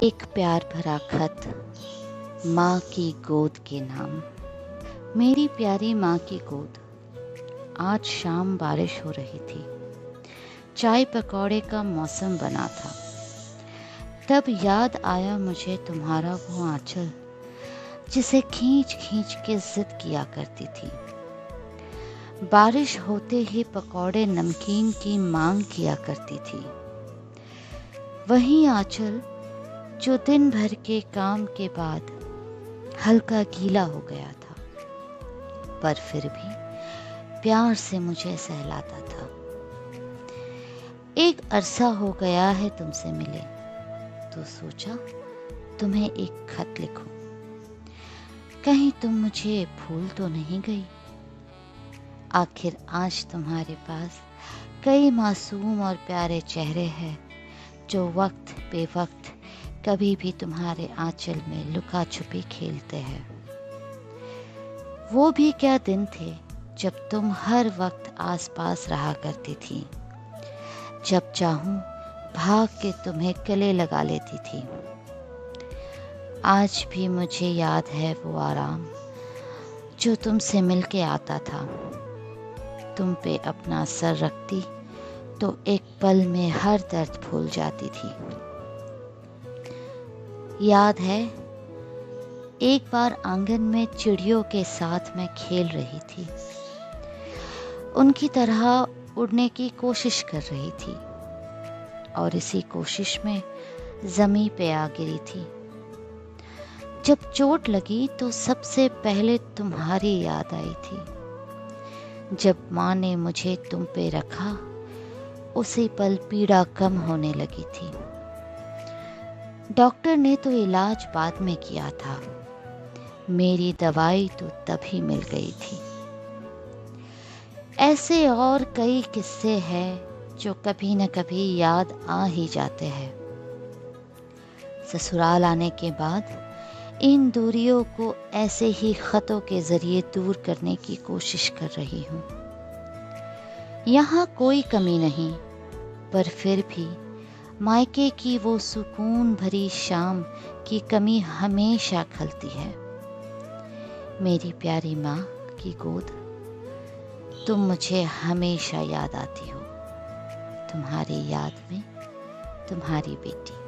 एक प्यार भरा खत माँ की गोद के नाम। मेरी प्यारी माँ की गोद। आज शाम बारिश हो रही थी। चाय पकौड़े का मौसम बना था। तब याद आया मुझे तुम्हारा वो आंचल, जिसे खींच खींच के जिद किया करती थी। बारिश होते ही पकौड़े नमकीन की मांग किया करती थी। वही आंचल जो दिन भर के काम के बाद हल्का गीला हो गया था, पर फिर भी प्यार से मुझे सहलाता था। एक अरसा हो गया है तुमसे मिले, तो सोचा तुम्हें एक खत लिखूं। कहीं तुम मुझे भूल तो नहीं गई। आखिर आज तुम्हारे पास कई मासूम और प्यारे चेहरे हैं, जो वक्त बेवक्त कभी भी तुम्हारे आंचल में लुका छुपी खेलते हैं। वो भी क्या दिन थे जब तुम हर वक्त आसपास रहा करती थी। जब चाहूं भाग के तुम्हें गले लगा लेती थी। आज भी मुझे याद है वो आराम जो तुमसे मिलके आता था। तुम पे अपना सर रखती तो एक पल में हर दर्द भूल जाती थी। याद है एक बार आंगन में चिड़ियों के साथ मैं खेल रही थी। उनकी तरह उड़ने की कोशिश कर रही थी और इसी कोशिश में ज़मीं पे आ गिरी थी। जब चोट लगी तो सबसे पहले तुम्हारी याद आई थी। जब माँ ने मुझे तुम पे रखा, उसी पल पीड़ा कम होने लगी थी। डॉक्टर ने तो इलाज बाद में किया था, मेरी दवाई तो तभी मिल गई थी। ऐसे और कई किस्से हैं जो कभी न कभी याद आ ही जाते हैं। ससुराल आने के बाद इन दूरियों को ऐसे ही खतों के जरिए दूर करने की कोशिश कर रही हूँ। यहाँ कोई कमी नहीं, पर फिर भी मायके की वो सुकून भरी शाम की कमी हमेशा खलती है। मेरी प्यारी माँ की गोद, तुम मुझे हमेशा याद आती हो। तुम्हारी याद में तुम्हारी बेटी।